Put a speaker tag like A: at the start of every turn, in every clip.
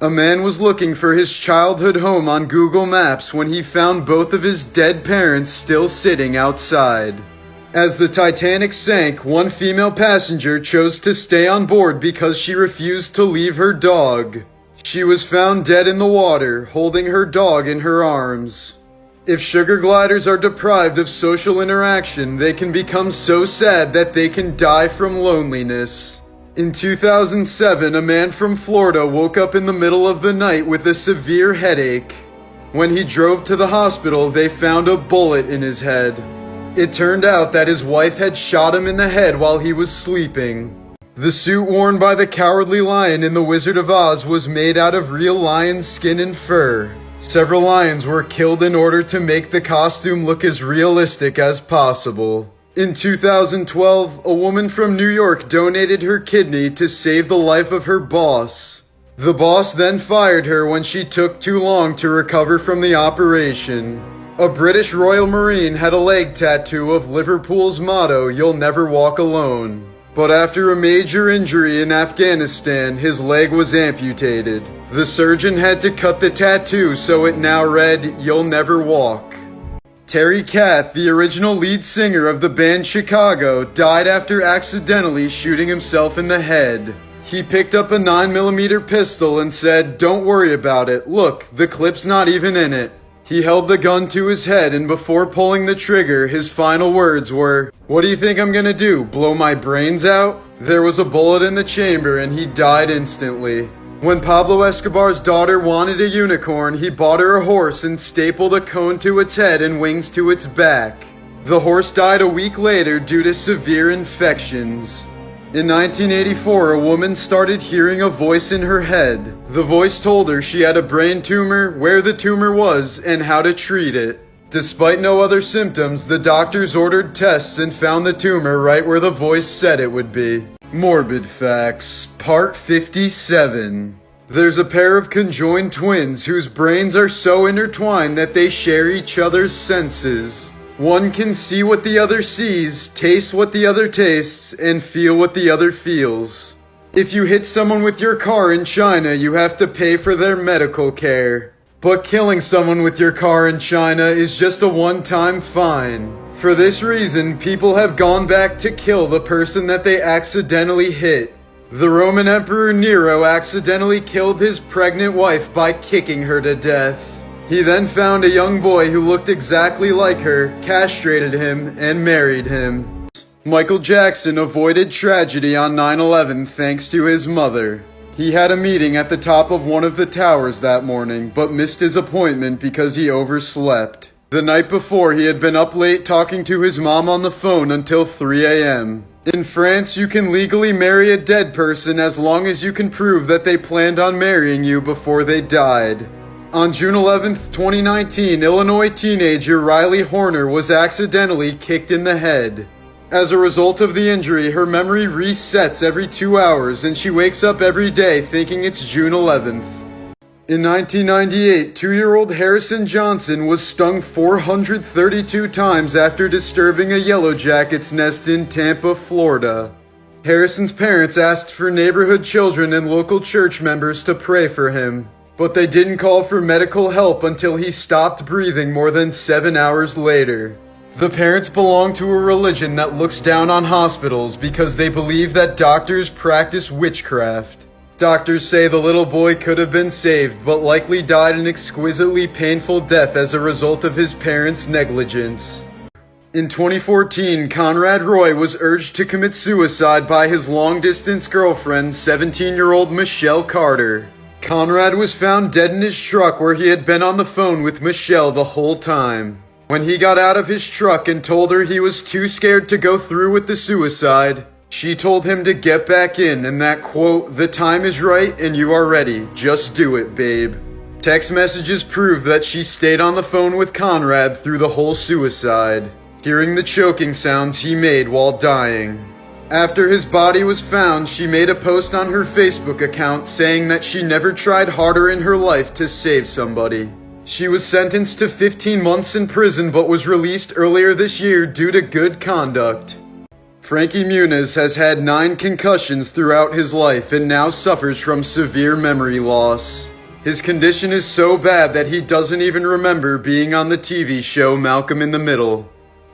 A: A man was looking for his childhood home on Google Maps when he found both of his dead parents still sitting outside. As the Titanic sank, one female passenger chose to stay on board because she refused to leave her dog. She was found dead in the water, holding her dog in her arms. If sugar gliders are deprived of social interaction, they can become so sad that they can die from loneliness. In 2007, a man from Florida woke up in the middle of the night with a severe headache. When he drove to the hospital, they found a bullet in his head. It turned out that his wife had shot him in the head while he was sleeping. The suit worn by the Cowardly Lion in The Wizard of Oz was made out of real lion skin and fur. Several lions were killed in order to make the costume look as realistic as possible. In 2012, a woman from New York donated her kidney to save the life of her boss. The boss then fired her when she took too long to recover from the operation. A British Royal Marine had a leg tattoo of Liverpool's motto, "You'll never walk alone." But after a major injury in Afghanistan, his leg was amputated. The surgeon had to cut the tattoo so it now read, "You'll never walk." Terry Kath, the original lead singer of the band Chicago, died after accidentally shooting himself in the head. He picked up a 9mm pistol and said, "Don't worry about it. Look, the clip's not even in it." He held the gun to his head, and before pulling the trigger, his final words were, "What do you think I'm gonna do, blow my brains out?" There was a bullet in the chamber and he died instantly. When Pablo Escobar's daughter wanted a unicorn, he bought her a horse and stapled a cone to its head and wings to its back. The horse died a week later due to severe infections. In 1984, a woman started hearing a voice in her head. The voice told her she had a brain tumor, where the tumor was, and how to treat it. Despite no other symptoms, the doctors ordered tests and found the tumor right where the voice said it would be. Morbid Facts, Part 57. There's a pair of conjoined twins whose brains are so intertwined that they share each other's senses. One can see what the other sees, taste what the other tastes, and feel what the other feels. If you hit someone with your car in China, you have to pay for their medical care. But killing someone with your car in China is just a one-time fine. For this reason, people have gone back to kill the person that they accidentally hit. The Roman Emperor Nero accidentally killed his pregnant wife by kicking her to death. He then found a young boy who looked exactly like her, castrated him, and married him. Michael Jackson avoided tragedy on 9/11 thanks to his mother. He had a meeting at the top of one of the towers that morning, but missed his appointment because he overslept. The night before, he had been up late talking to his mom on the phone until 3 a.m. In France, you can legally marry a dead person as long as you can prove that they planned on marrying you before they died. On June 11, 2019, Illinois teenager Riley Horner was accidentally kicked in the head. As a result of the injury, her memory resets every 2 hours and she wakes up every day thinking it's June 11th. In 1998, 2-year-old Harrison Johnson was stung 432 times after disturbing a yellow jacket's nest in Tampa, Florida. Harrison's parents asked for neighborhood children and local church members to pray for him, but they didn't call for medical help until he stopped breathing more than 7 hours later. The parents belong to a religion that looks down on hospitals because they believe that doctors practice witchcraft. Doctors say the little boy could have been saved, but likely died an exquisitely painful death as a result of his parents' negligence. In 2014, Conrad Roy was urged to commit suicide by his long-distance girlfriend, 17-year-old Michelle Carter. Conrad was found dead in his truck where he had been on the phone with Michelle the whole time. When he got out of his truck and told her he was too scared to go through with the suicide, she told him to get back in and that, quote, "The time is right and you are ready. Just do it, babe." Text messages prove that she stayed on the phone with Conrad through the whole suicide, hearing the choking sounds he made while dying. After his body was found, she made a post on her Facebook account saying that she never tried harder in her life to save somebody. She was sentenced to 15 months in prison but was released earlier this year due to good conduct. Frankie Muniz has had 9 concussions throughout his life and now suffers from severe memory loss. His condition is so bad that he doesn't even remember being on the TV show Malcolm in the Middle.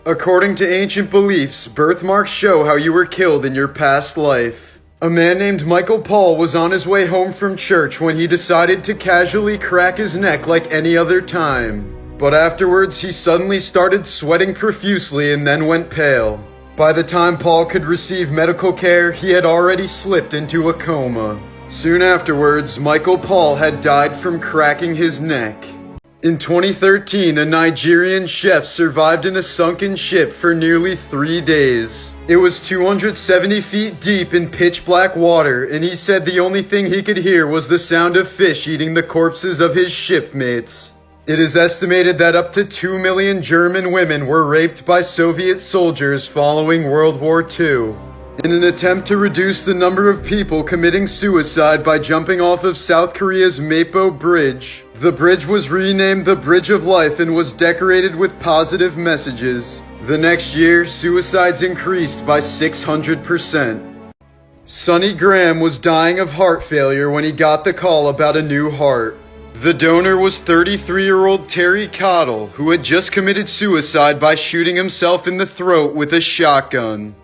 A: According to ancient beliefs, birthmarks show how you were killed in your past life. A man named Michael Paul was on his way home from church when he decided to casually crack his neck like any other time. But afterwards, he suddenly started sweating profusely and then went pale. By the time Paul could receive medical care, he had already slipped into a coma. Soon afterwards, Michael Paul had died from cracking his neck. In 2013, a Nigerian chef survived in a sunken ship for nearly 3 days. It was 270 feet deep in pitch black water, and he said the only thing he could hear was the sound of fish eating the corpses of his shipmates. It is estimated that up to 2 million German women were raped by Soviet soldiers following World War II. In an attempt to reduce the number of people committing suicide by jumping off of South Korea's Mapo Bridge, the bridge was renamed the Bridge of Life and was decorated with positive messages. The next year, suicides increased by 600%. Sonny Graham was dying of heart failure when he got the call about a new heart. The donor was 33-year-old Terry Cottle, who had just committed suicide by shooting himself in the throat with a shotgun.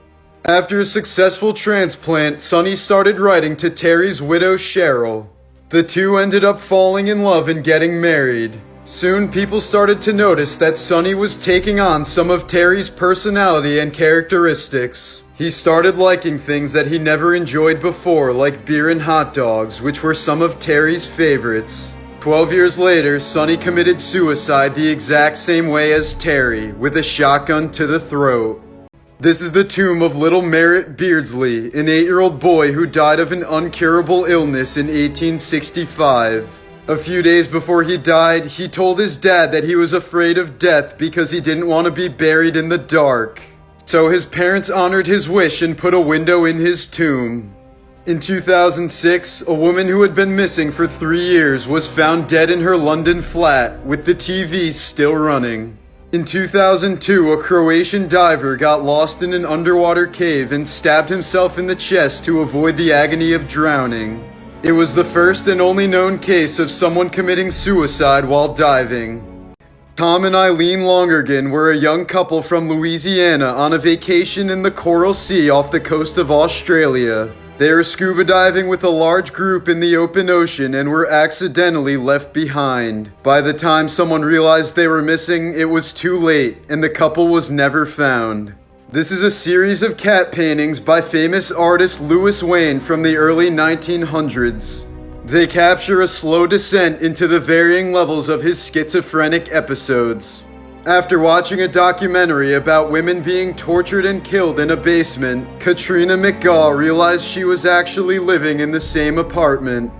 A: After a successful transplant, Sonny started writing to Terry's widow Cheryl. The two ended up falling in love and getting married. Soon people started to notice that Sonny was taking on some of Terry's personality and characteristics. He started liking things that he never enjoyed before, like beer and hot dogs, which were some of Terry's favorites. 12 years later, Sonny committed suicide the exact same way as Terry, with a shotgun to the throat. This is the tomb of little Merritt Beardsley, an 8-year-old boy who died of an uncurable illness in 1865. A few days before he died, he told his dad that he was afraid of death because he didn't want to be buried in the dark. So his parents honored his wish and put a window in his tomb. In 2006, a woman who had been missing for 3 years was found dead in her London flat, with the TV still running. In 2002, a Croatian diver got lost in an underwater cave and stabbed himself in the chest to avoid the agony of drowning. It was the first and only known case of someone committing suicide while diving. Tom and Eileen Longergan were a young couple from Louisiana on a vacation in the Coral Sea off the coast of Australia. They were scuba diving with a large group in the open ocean and were accidentally left behind. By the time someone realized they were missing, it was too late, and the couple was never found. This is a series of cat paintings by famous artist Louis Wayne from the early 1900s. They capture a slow descent into the varying levels of his schizophrenic episodes. After watching a documentary about women being tortured and killed in a basement, Katrina McGaw realized she was actually living in the same apartment.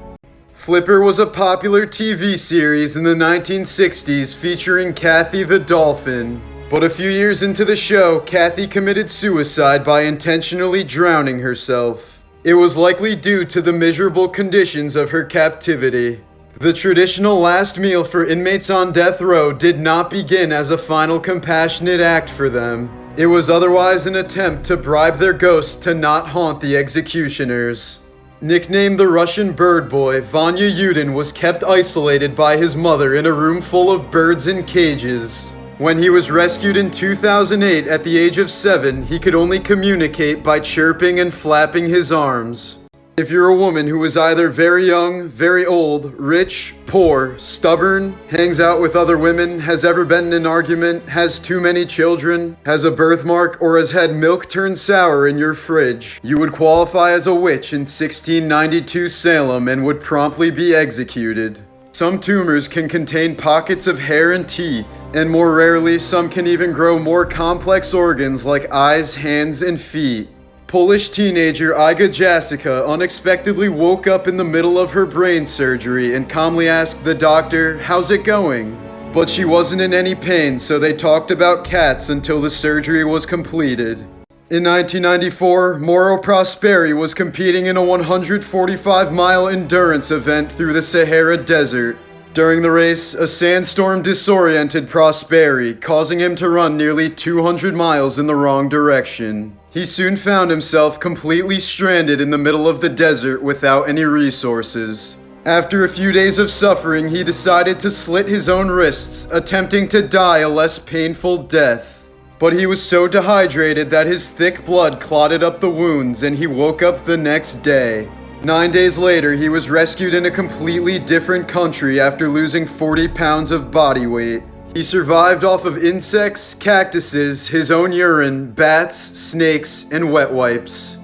A: Flipper was a popular TV series in the 1960s featuring Kathy the Dolphin. But a few years into the show, Kathy committed suicide by intentionally drowning herself. It was likely due to the miserable conditions of her captivity. The traditional last meal for inmates on death row did not begin as a final compassionate act for them. It was otherwise an attempt to bribe their ghosts to not haunt the executioners. Nicknamed the Russian Bird Boy, Vanya Yudin was kept isolated by his mother in a room full of birds in cages. When he was rescued in 2008 at the age of 7, he could only communicate by chirping and flapping his arms. If you're a woman who is either very young, very old, rich, poor, stubborn, hangs out with other women, has ever been in an argument, has too many children, has a birthmark, or has had milk turn sour in your fridge, you would qualify as a witch in 1692 Salem and would promptly be executed. Some tumors can contain pockets of hair and teeth, and more rarely, some can even grow more complex organs like eyes, hands, and feet. Polish teenager Iga Jasica unexpectedly woke up in the middle of her brain surgery and calmly asked the doctor, "How's it going?" But she wasn't in any pain, so they talked about cats until the surgery was completed. In 1994, Mauro Prosperi was competing in a 145-mile endurance event through the Sahara Desert. During the race, a sandstorm disoriented Prosperi, causing him to run nearly 200 miles in the wrong direction. He soon found himself completely stranded in the middle of the desert without any resources. After a few days of suffering, he decided to slit his own wrists, attempting to die a less painful death. But he was so dehydrated that his thick blood clotted up the wounds, and he woke up the next day. 9 days later, he was rescued in a completely different country after losing 40 pounds of body weight. He survived off of insects, cactuses, his own urine, bats, snakes, and wet wipes.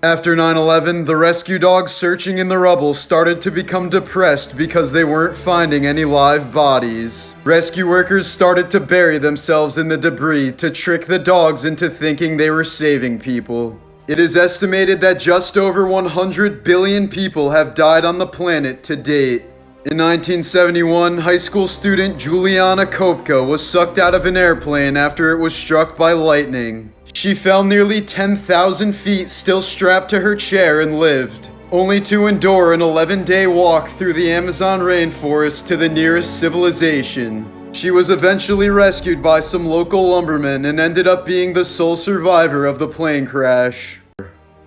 A: After 9/11, the rescue dogs searching in the rubble started to become depressed because they weren't finding any live bodies. Rescue workers started to bury themselves in the debris to trick the dogs into thinking they were saving people. It is estimated that just over 100 billion people have died on the planet to date. In 1971, high school student Juliana Kopka was sucked out of an airplane after it was struck by lightning. She fell nearly 10,000 feet still strapped to her chair and lived, only to endure an 11-day walk through the Amazon rainforest to the nearest civilization. She was eventually rescued by some local lumbermen and ended up being the sole survivor of the plane crash.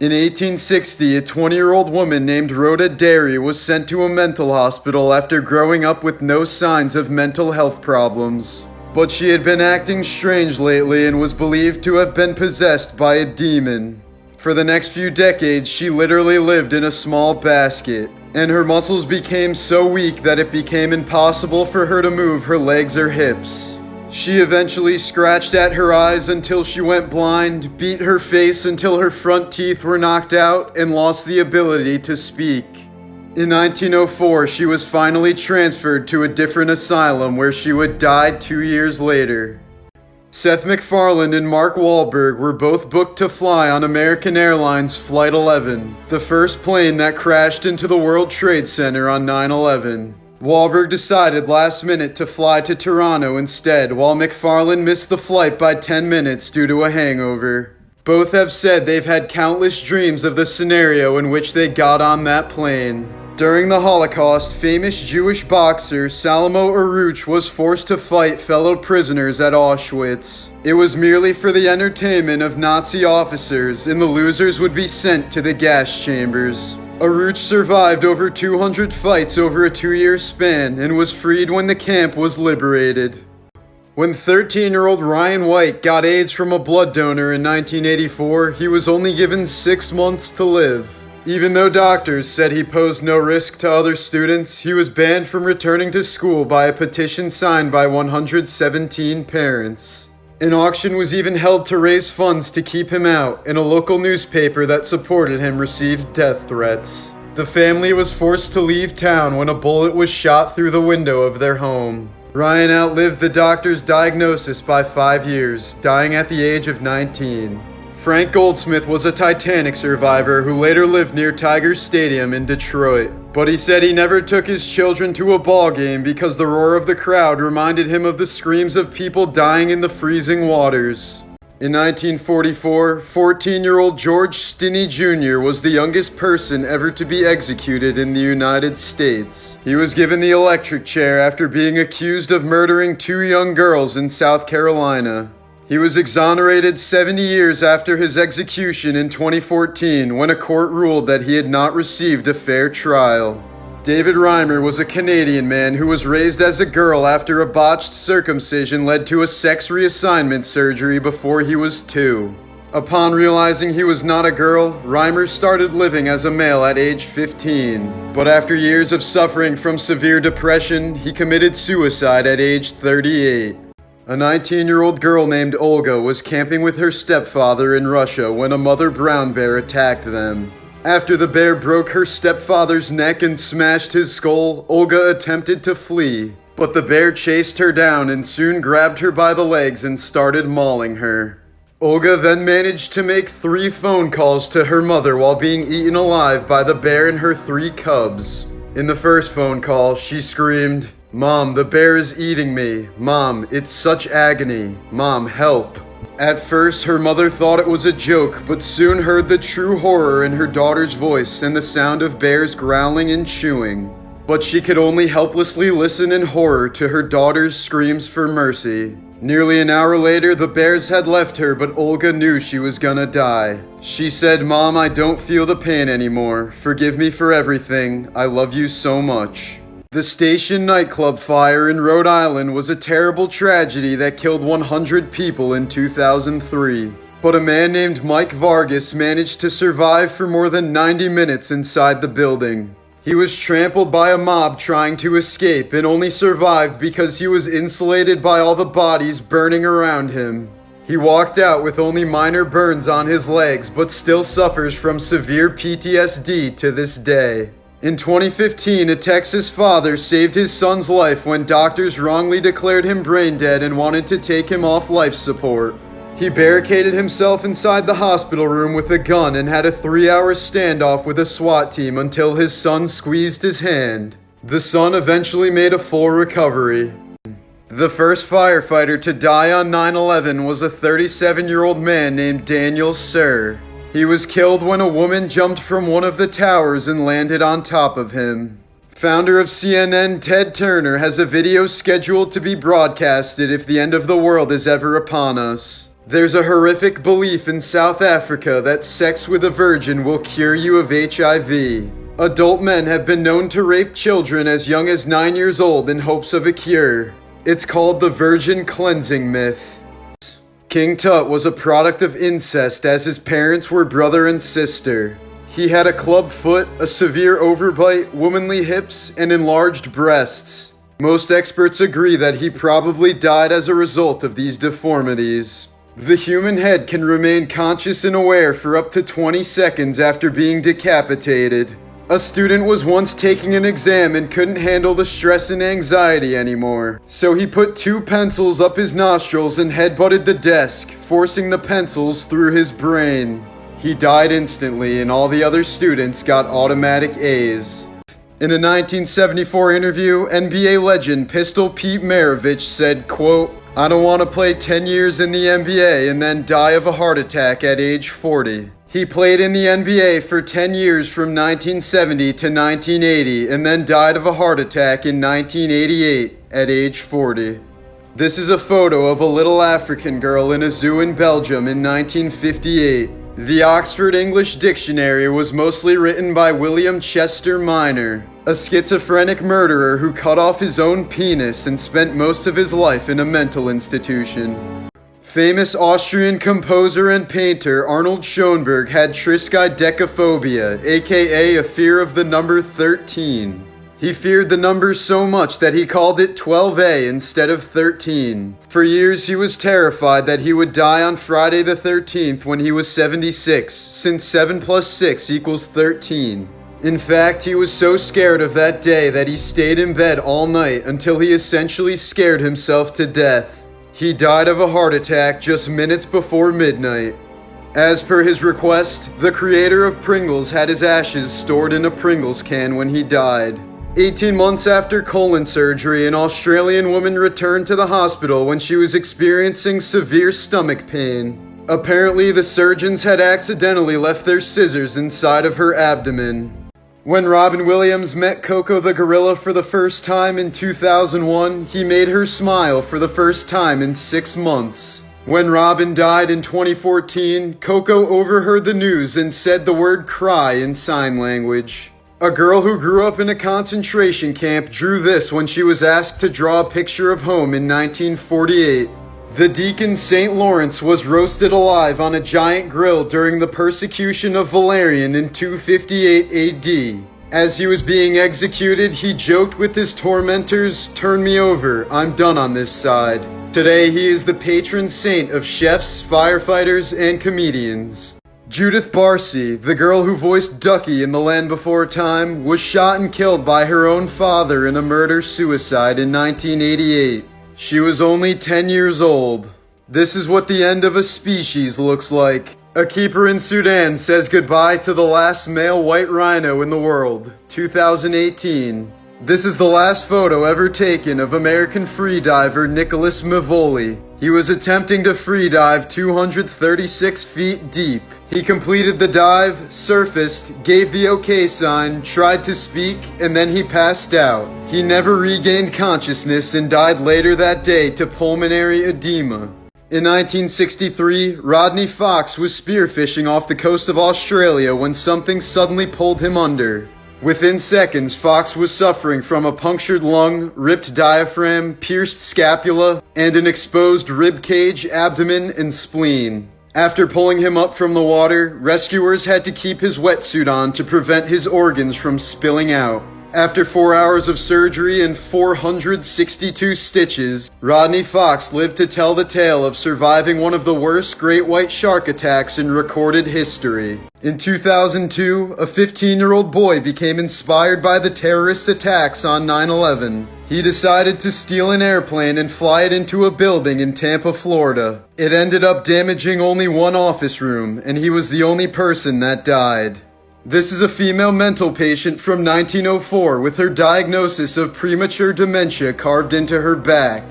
A: In 1860, a 20-year-old woman named Rhoda Derry was sent to a mental hospital after growing up with no signs of mental health problems. But she had been acting strange lately and was believed to have been possessed by a demon. For the next few decades, she literally lived in a small basket, and her muscles became so weak that it became impossible for her to move her legs or hips. She eventually scratched at her eyes until she went blind, beat her face until her front teeth were knocked out, and lost the ability to speak. In 1904, she was finally transferred to a different asylum where she would die 2 years later. Seth MacFarlane and Mark Wahlberg were both booked to fly on American Airlines Flight 11, the first plane that crashed into the World Trade Center on 9/11. Wahlberg decided last minute to fly to Toronto instead, while MacFarlane missed the flight by 10 minutes due to a hangover. Both have said they've had countless dreams of the scenario in which they got on that plane. During the Holocaust, famous Jewish boxer Shlomo Aruch was forced to fight fellow prisoners at Auschwitz. It was merely for the entertainment of Nazi officers, and the losers would be sent to the gas chambers. Aruch survived over 200 fights over a 2-year span and was freed when the camp was liberated. When 13-year-old Ryan White got AIDS from a blood donor in 1984, he was only given 6 months to live. Even though doctors said he posed no risk to other students, he was banned from returning to school by a petition signed by 117 parents. An auction was even held to raise funds to keep him out, and a local newspaper that supported him received death threats. The family was forced to leave town when a bullet was shot through the window of their home. Ryan outlived the doctor's diagnosis by 5 years, dying at the age of 19. Frank Goldsmith was a Titanic survivor who later lived near Tiger Stadium in Detroit. But he said he never took his children to a ball game because the roar of the crowd reminded him of the screams of people dying in the freezing waters. In 1944, 14-year-old George Stinney Jr. was the youngest person ever to be executed in the United States. He was given the electric chair after being accused of murdering 2 young girls in South Carolina. He was exonerated 70 years after his execution in 2014 when a court ruled that he had not received a fair trial. David Reimer was a Canadian man who was raised as a girl after a botched circumcision led to a sex reassignment surgery before he was 2. Upon realizing he was not a girl, Reimer started living as a male at age 15. But after years of suffering from severe depression, he committed suicide at age 38. A 19-year-old girl named Olga was camping with her stepfather in Russia when a mother brown bear attacked them. After the bear broke her stepfather's neck and smashed his skull, Olga attempted to flee. But the bear chased her down and soon grabbed her by the legs and started mauling her. Olga then managed to make 3 phone calls to her mother while being eaten alive by the bear and her 3 cubs. In the first phone call, she screamed, "Mom, the bear is eating me. Mom, it's such agony. Mom, help." At first, her mother thought it was a joke, but soon heard the true horror in her daughter's voice and the sound of bears growling and chewing. But she could only helplessly listen in horror to her daughter's screams for mercy. Nearly an hour later, the bears had left her, but Olga knew she was gonna die. She said, "Mom, I don't feel the pain anymore. Forgive me for everything. I love you so much." The Station nightclub fire in Rhode Island was a terrible tragedy that killed 100 people in 2003. But a man named Mike Vargas managed to survive for more than 90 minutes inside the building. He was trampled by a mob trying to escape and only survived because he was insulated by all the bodies burning around him. He walked out with only minor burns on his legs, but still suffers from severe PTSD to this day. In 2015, a Texas father saved his son's life when doctors wrongly declared him brain dead and wanted to take him off life support. He barricaded himself inside the hospital room with a gun and had a 3-hour standoff with a SWAT team until his son squeezed his hand. The son eventually made a full recovery. The first firefighter to die on 9/11 was a 37-year-old man named Daniel Sir. He was killed when a woman jumped from one of the towers and landed on top of him. Founder of CNN, Ted Turner, has a video scheduled to be broadcasted if the end of the world is ever upon us. There's a horrific belief in South Africa that sex with a virgin will cure you of HIV. Adult men have been known to rape children as young as 9 years old in hopes of a cure. It's called the virgin cleansing myth. King Tut was a product of incest as his parents were brother and sister. He had a club foot, a severe overbite, womanly hips, and enlarged breasts. Most experts agree that he probably died as a result of these deformities. The human head can remain conscious and aware for up to 20 seconds after being decapitated. A student was once taking an exam and couldn't handle the stress and anxiety anymore. So he put 2 pencils up his nostrils and headbutted the desk, forcing the pencils through his brain. He died instantly and all the other students got automatic A's. In a 1974 interview, NBA legend Pistol Pete Maravich said, quote, "I don't want to play 10 years in the NBA and then die of a heart attack at age 40. He played in the NBA for 10 years from 1970 to 1980 and then died of a heart attack in 1988 at age 40. This is a photo of a little African girl in a zoo in Belgium in 1958. The Oxford English Dictionary was mostly written by William Chester Minor, a schizophrenic murderer who cut off his own penis and spent most of his life in a mental institution. Famous Austrian composer and painter Arnold Schoenberg had triskaidekaphobia, aka a fear of the number 13. He feared the number so much that he called it 12A instead of 13. For years he was terrified that he would die on Friday the 13th when he was 76, since 7 plus 6 equals 13. In fact, he was so scared of that day that he stayed in bed all night until he essentially scared himself to death. He died of a heart attack just minutes before midnight. As per his request, the creator of Pringles had his ashes stored in a Pringles can when he died. 18 months after colon surgery, an Australian woman returned to the hospital when she was experiencing severe stomach pain. Apparently, the surgeons had accidentally left their scissors inside of her abdomen. When Robin Williams met Coco the gorilla for the first time in 2001, he made her smile for the first time in 6 months. When Robin died in 2014, Coco overheard the news and said the word cry in sign language. A girl who grew up in a concentration camp drew this when she was asked to draw a picture of home in 1948. The deacon St. Lawrence was roasted alive on a giant grill during the persecution of Valerian in 258 AD. As he was being executed, he joked with his tormentors, "Turn me over, I'm done on this side." Today, he is the patron saint of chefs, firefighters, and comedians. Judith Barcy, the girl who voiced Ducky in The Land Before Time, was shot and killed by her own father in a murder-suicide in 1988. She was only 10 years old. This is what the end of a species looks like. A keeper in Sudan says goodbye to the last male white rhino in the world, 2018. This is the last photo ever taken of American freediver Nicholas Mavoli. He was attempting to free dive 236 feet deep. He completed the dive, surfaced, gave the OK sign, tried to speak, and then he passed out. He never regained consciousness and died later that day to pulmonary edema. In 1963, Rodney Fox was spearfishing off the coast of Australia when something suddenly pulled him under. Within seconds, Fox was suffering from a punctured lung, ripped diaphragm, pierced scapula, and an exposed rib cage, abdomen, and spleen. After pulling him up from the water, rescuers had to keep his wetsuit on to prevent his organs from spilling out. After 4 hours of surgery and 462 stitches, Rodney Fox lived to tell the tale of surviving one of the worst great white shark attacks in recorded history. In 2002, a 15-year-old boy became inspired by the terrorist attacks on 9/11. He decided to steal an airplane and fly it into a building in Tampa, Florida. It ended up damaging only one office room, and he was the only person that died. This is a female mental patient from 1904 with her diagnosis of premature dementia carved into her back.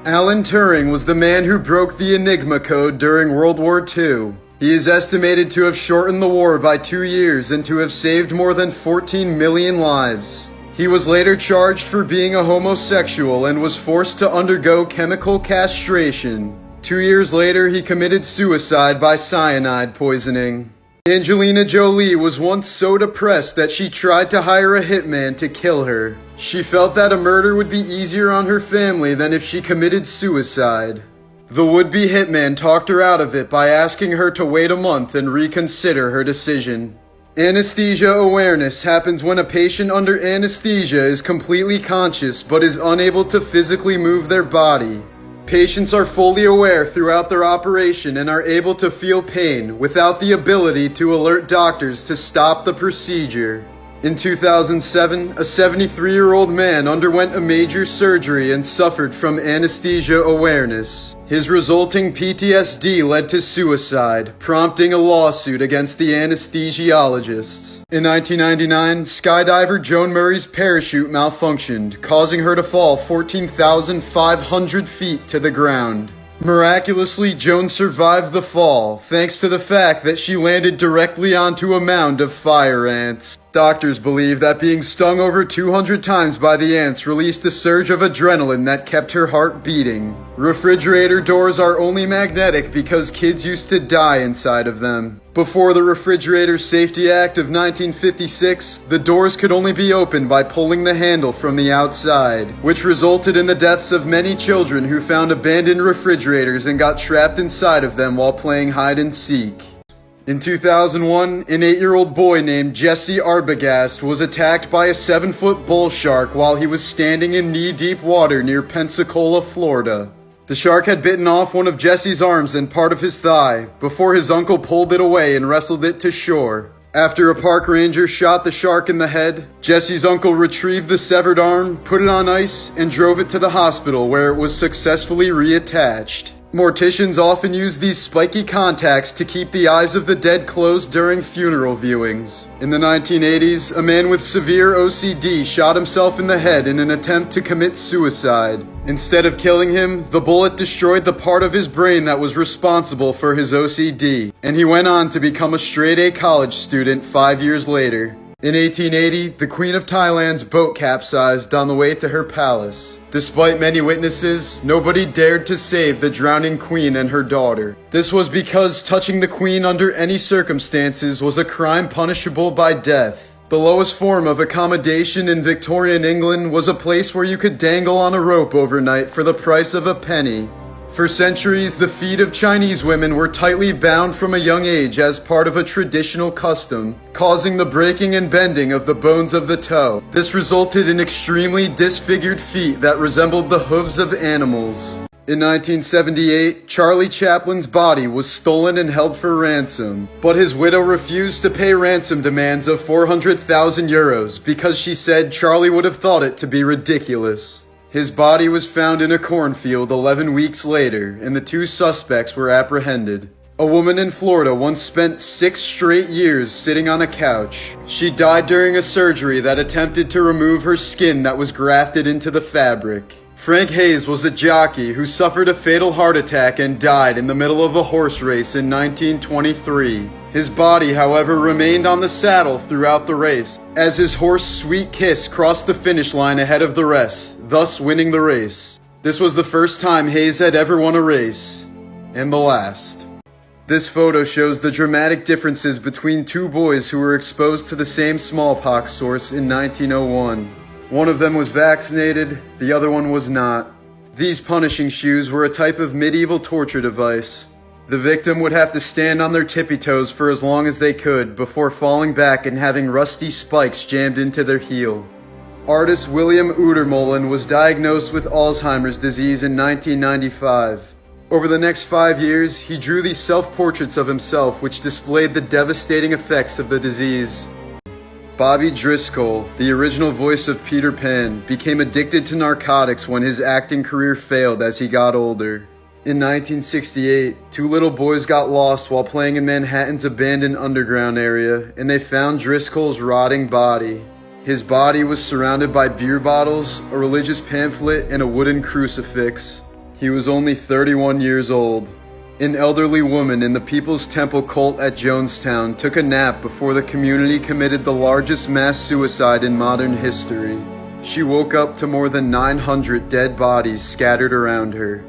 A: Alan Turing was the man who broke the Enigma code during World War II. He is estimated to have shortened the war by 2 years and to have saved more than 14 million lives. He was later charged for being a homosexual and was forced to undergo chemical castration. 2 years later, he committed suicide by cyanide poisoning. Angelina Jolie was once so depressed that she tried to hire a hitman to kill her. She felt that a murder would be easier on her family than if she committed suicide. The would-be hitman talked her out of it by asking her to wait a month and reconsider her decision. Anesthesia awareness happens when a patient under anesthesia is completely conscious but is unable to physically move their body. Patients are fully aware throughout their operation and are able to feel pain without the ability to alert doctors to stop the procedure. In 2007, a 73-year-old man underwent a major surgery and suffered from anesthesia awareness. His resulting PTSD led to suicide, prompting a lawsuit against the anesthesiologists. In 1999, skydiver Joan Murray's parachute malfunctioned, causing her to fall 14,500 feet to the ground. Miraculously, Joan survived the fall, thanks to the fact that she landed directly onto a mound of fire ants. Doctors believe that being stung over 200 times by the ants released a surge of adrenaline that kept her heart beating. Refrigerator doors are only magnetic because kids used to die inside of them. Before the Refrigerator Safety Act of 1956, the doors could only be opened by pulling the handle from the outside, which resulted in the deaths of many children who found abandoned refrigerators and got trapped inside of them while playing hide and seek. In 2001, an 8-year-old boy named Jesse Arbogast was attacked by a 7-foot bull shark while he was standing in knee-deep water near Pensacola, Florida. The shark had bitten off one of Jesse's arms and part of his thigh before his uncle pulled it away and wrestled it to shore. After a park ranger shot the shark in the head, Jesse's uncle retrieved the severed arm, put it on ice, and drove it to the hospital where it was successfully reattached. Morticians often use these spiky contacts to keep the eyes of the dead closed during funeral viewings. In the 1980s, a man with severe OCD shot himself in the head in an attempt to commit suicide. Instead of killing him, the bullet destroyed the part of his brain that was responsible for his OCD, and he went on to become a straight-A college student 5 years later. In 1880, the Queen of Thailand's boat capsized on the way to her palace. Despite many witnesses, nobody dared to save the drowning queen and her daughter. This was because touching the queen under any circumstances was a crime punishable by death. The lowest form of accommodation in Victorian England was a place where you could dangle on a rope overnight for the price of a penny. For centuries, the feet of Chinese women were tightly bound from a young age as part of a traditional custom, causing the breaking and bending of the bones of the toe. This resulted in extremely disfigured feet that resembled the hooves of animals. In 1978, Charlie Chaplin's body was stolen and held for ransom, but his widow refused to pay ransom demands of 400,000 euros because she said Charlie would have thought it to be ridiculous. His body was found in a cornfield 11 weeks later, and the 2 suspects were apprehended. A woman in Florida once spent 6 straight years sitting on a couch. She died during a surgery that attempted to remove her skin that was grafted into the fabric. Frank Hayes was a jockey who suffered a fatal heart attack and died in the middle of a horse race in 1923. His body, however, remained on the saddle throughout the race, as his horse Sweet Kiss crossed the finish line ahead of the rest, thus winning the race. This was the first time Hayes had ever won a race, and the last. This photo shows the dramatic differences between two boys who were exposed to the same smallpox source in 1901. One of them was vaccinated, the other one was not. These punishing shoes were a type of medieval torture device. The victim would have to stand on their tippy toes for as long as they could before falling back and having rusty spikes jammed into their heel. Artist William Udermolen was diagnosed with Alzheimer's disease in 1995. Over the next 5 years, he drew these self-portraits of himself which displayed the devastating effects of the disease. Bobby Driscoll, the original voice of Peter Pan, became addicted to narcotics when his acting career failed as he got older. In 1968, two little boys got lost while playing in Manhattan's abandoned underground area, and they found Driscoll's rotting body. His body was surrounded by beer bottles, a religious pamphlet, and a wooden crucifix. He was only 31 years old. An elderly woman in the People's Temple cult at Jonestown took a nap before the community committed the largest mass suicide in modern history. She woke up to more than 900 dead bodies scattered around her.